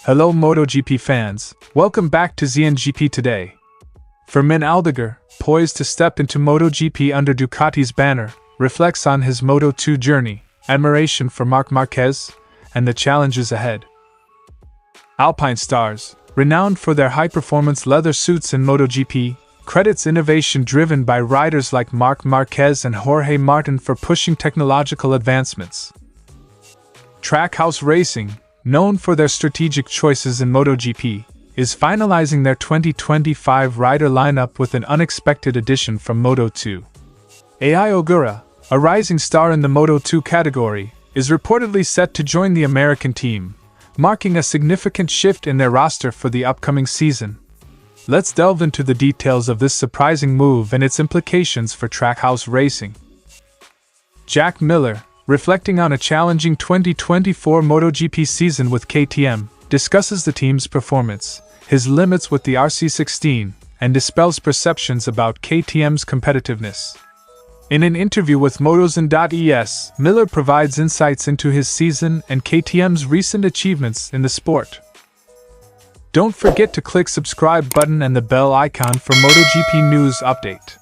Hello MotoGP fans, welcome back to ZNGP today. Fermin Aldeguer, poised to step into MotoGP under Ducati's banner, reflects on his Moto2 journey, admiration for Marc Marquez, and the challenges ahead. Alpinestars, renowned for their high-performance leather suits in MotoGP, credits innovation driven by riders like Marc Marquez and Jorge Martin for pushing technological advancements. Trackhouse Racing, known for their strategic choices in MotoGP, is finalizing their 2025 rider lineup with an unexpected addition from Moto2. AI Ogura, a rising star in the Moto2 category, is reportedly set to join the American team, marking a significant shift in their roster for the upcoming season. Let's delve into the details of this surprising move and its implications for Trackhouse Racing. Jack Miller, reflecting on a challenging 2024 MotoGP season with KTM, discusses the team's performance, his limits with the RC16, and dispels perceptions about KTM's competitiveness. In an interview with Motozen.es, Miller provides insights into his season and KTM's recent achievements in the sport. Don't forget to click subscribe button and the bell icon for MotoGP news update.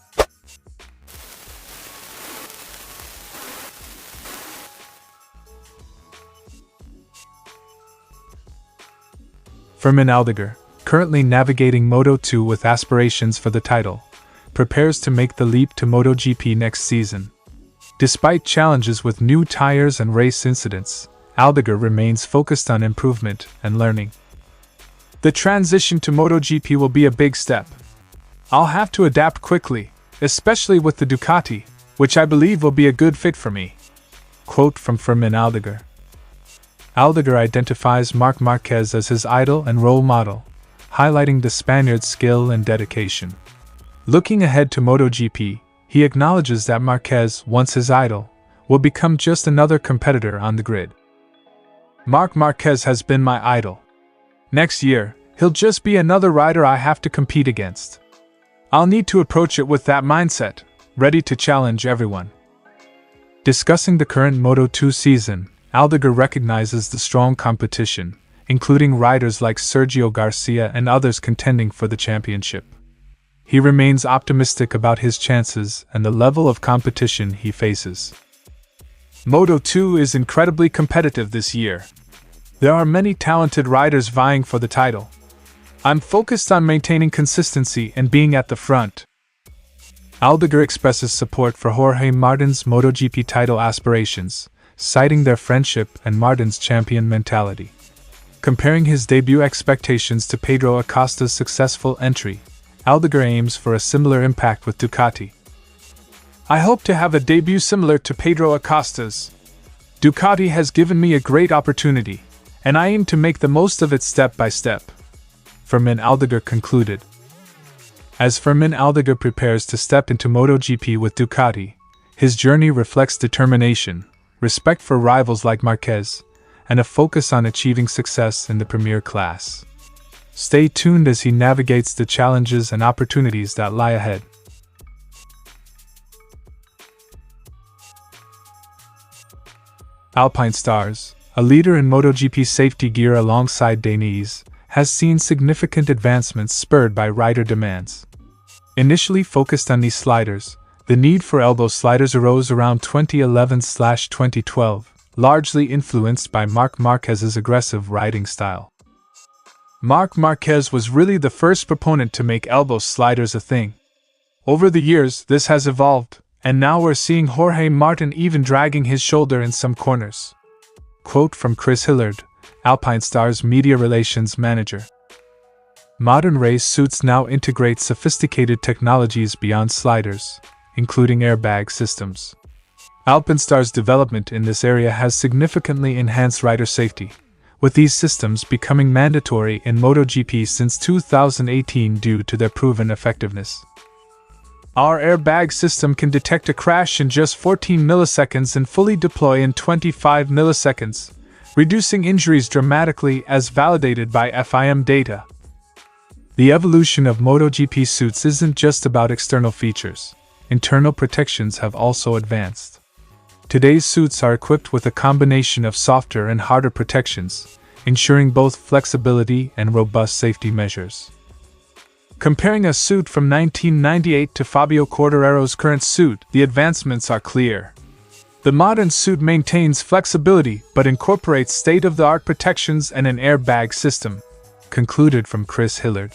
Fermin Aldeguer, currently navigating Moto2 with aspirations for the title, prepares to make the leap to MotoGP next season. Despite challenges with new tires and race incidents, Aldeguer remains focused on improvement and learning. The transition to MotoGP will be a big step. I'll have to adapt quickly, especially with the Ducati, which I believe will be a good fit for me. Quote from Fermin Aldeguer. Aldeguer identifies Marc Marquez as his idol and role model, highlighting the Spaniard's skill and dedication. Looking ahead to MotoGP, he acknowledges that Marquez, once his idol, will become just another competitor on the grid. Marc Marquez has been my idol. Next year, he'll just be another rider I have to compete against. I'll need to approach it with that mindset, ready to challenge everyone. Discussing the current Moto2 season, Aldeguer recognizes the strong competition, including riders like Sergio Garcia and others contending for the championship. He remains optimistic about his chances and the level of competition he faces. Moto2 is incredibly competitive this year. There are many talented riders vying for the title. I'm focused on maintaining consistency and being at the front. Aldeguer expresses support for Jorge Martin's MotoGP title aspirations, citing their friendship and Martin's champion mentality. Comparing his debut expectations to Pedro Acosta's successful entry, Aldeguer aims for a similar impact with Ducati. I hope to have a debut similar to Pedro Acosta's. Ducati has given me a great opportunity, and I aim to make the most of it step by step. Fermin Aldeguer concluded. As Fermin Aldeguer prepares to step into MotoGP with Ducati, his journey reflects determination, respect for rivals like Marquez, and a focus on achieving success in the premier class. Stay tuned as he navigates the challenges and opportunities that lie ahead. Alpinestars, a leader in MotoGP safety gear alongside Daniz, has seen significant advancements spurred by rider demands. Initially focused on knee sliders, the need for elbow sliders arose around 2011/2012, largely influenced by Marc Marquez's aggressive riding style. Marc Marquez was really the first proponent to make elbow sliders a thing. Over the years, this has evolved, and now we're seeing Jorge Martin even dragging his shoulder in some corners. Quote from Chris Hillard, Alpinestars media relations manager. Modern race suits now integrate sophisticated technologies beyond sliders, including airbag systems. Alpinestars' development in this area has significantly enhanced rider safety, with these systems becoming mandatory in MotoGP since 2018 due to their proven effectiveness. Our airbag system can detect a crash in just 14 milliseconds and fully deploy in 25 milliseconds, reducing injuries dramatically as validated by FIM data. The evolution of MotoGP suits isn't just about external features. Internal protections have also advanced. Today's suits are equipped with a combination of softer and harder protections, ensuring both flexibility and robust safety measures. Comparing a suit from 1998 to Fabio Quartararo's current suit, the advancements are clear. The modern suit maintains flexibility but incorporates state-of-the-art protections and an airbag system, concluded from Chris Hillard.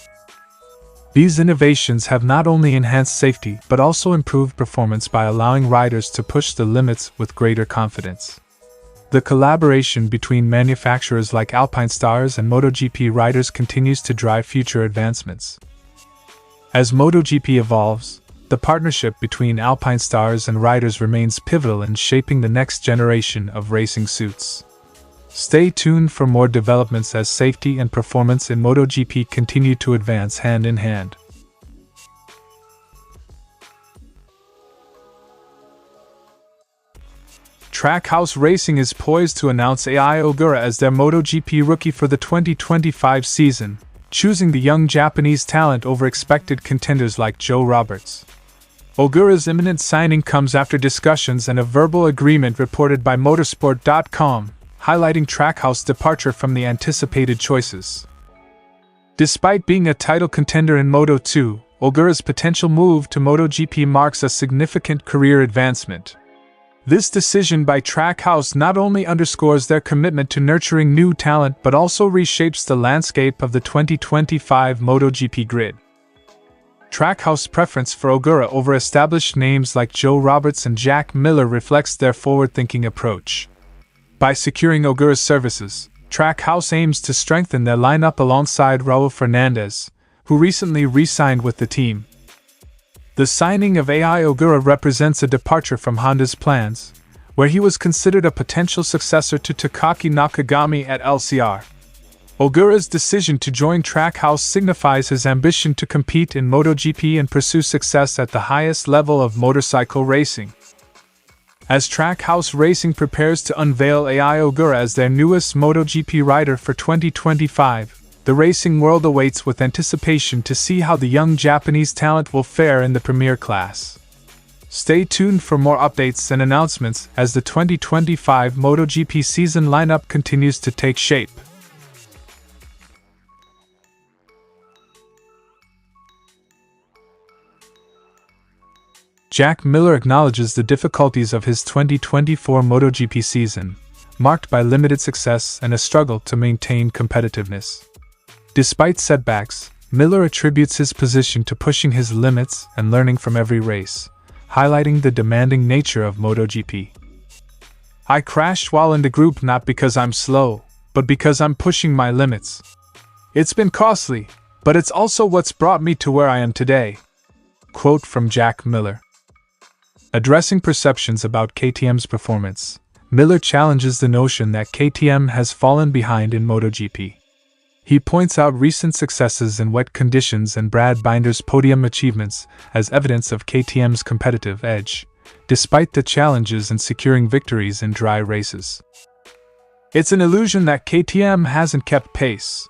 These innovations have not only enhanced safety but also improved performance by allowing riders to push the limits with greater confidence. The collaboration between manufacturers like Alpinestars and MotoGP riders continues to drive future advancements. As MotoGP evolves, the partnership between Alpinestars and riders remains pivotal in shaping the next generation of racing suits. Stay tuned for more developments as safety and performance in MotoGP continue to advance hand in hand. Trackhouse Racing is poised to announce Ogura as their MotoGP rookie for the 2025 season, choosing the young Japanese talent over expected contenders like Joe Roberts. Ogura's imminent signing comes after discussions and a verbal agreement reported by Motorsport.com, highlighting Trackhouse's departure from the anticipated choices. Despite being a title contender in Moto2, Ogura's potential move to MotoGP marks a significant career advancement. This decision by Trackhouse not only underscores their commitment to nurturing new talent but also reshapes the landscape of the 2025 MotoGP grid. Trackhouse's preference for Ogura over established names like Joe Roberts and Jack Miller reflects their forward-thinking approach. By securing Ogura's services, Trackhouse aims to strengthen their lineup alongside Raul Fernandez, who recently re-signed with the team. The signing of Ogura represents a departure from Honda's plans, where he was considered a potential successor to Takaki Nakagami at LCR. Ogura's decision to join Trackhouse signifies his ambition to compete in MotoGP and pursue success at the highest level of motorcycle racing. As Trackhouse Racing prepares to unveil Ogura as their newest MotoGP rider for 2025, the racing world awaits with anticipation to see how the young Japanese talent will fare in the premier class. Stay tuned for more updates and announcements as the 2025 MotoGP season lineup continues to take shape. Jack Miller acknowledges the difficulties of his 2024 MotoGP season, marked by limited success and a struggle to maintain competitiveness. Despite setbacks, Miller attributes his position to pushing his limits and learning from every race, highlighting the demanding nature of MotoGP. "I crashed while in the group not because I'm slow, but because I'm pushing my limits. It's been costly, but it's also what's brought me to where I am today." Quote from Jack Miller. Addressing perceptions about KTM's performance, Miller challenges the notion that KTM has fallen behind in MotoGP. He points out recent successes in wet conditions and Brad Binder's podium achievements as evidence of KTM's competitive edge, despite the challenges in securing victories in dry races. "It's an illusion that KTM hasn't kept pace.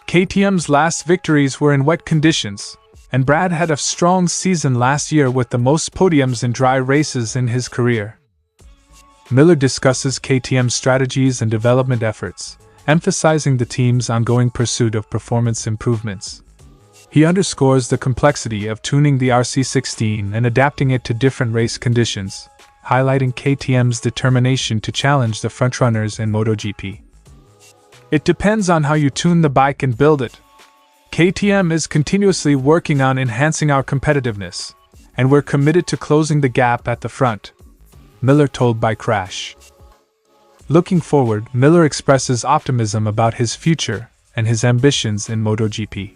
KTM's last victories were in wet conditions, and Brad had a strong season last year with the most podiums in dry races in his career." Miller discusses KTM's strategies and development efforts, emphasizing the team's ongoing pursuit of performance improvements. He underscores the complexity of tuning the RC16 and adapting it to different race conditions, highlighting KTM's determination to challenge the frontrunners in MotoGP. "It depends on how you tune the bike and build it. KTM is continuously working on enhancing our competitiveness, and we're committed to closing the gap at the front," Miller told by Crash. Looking forward, Miller expresses optimism about his future and his ambitions in MotoGP.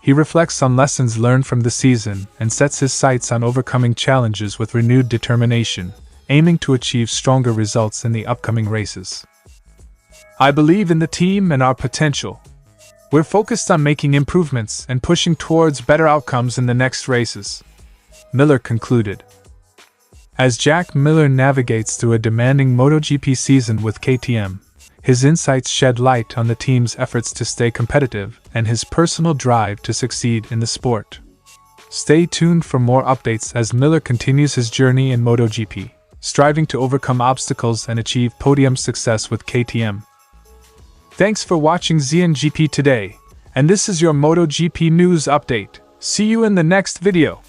He reflects on lessons learned from the season and sets his sights on overcoming challenges with renewed determination, aiming to achieve stronger results in the upcoming races. "I believe in the team and our potential. We're focused on making improvements and pushing towards better outcomes in the next races," Miller concluded. As Jack Miller navigates through a demanding MotoGP season with KTM, his insights shed light on the team's efforts to stay competitive and his personal drive to succeed in the sport. Stay tuned for more updates as Miller continues his journey in MotoGP, striving to overcome obstacles and achieve podium success with KTM. Thanks for watching ZNGP today, and this is your MotoGP news update. See you in the next video.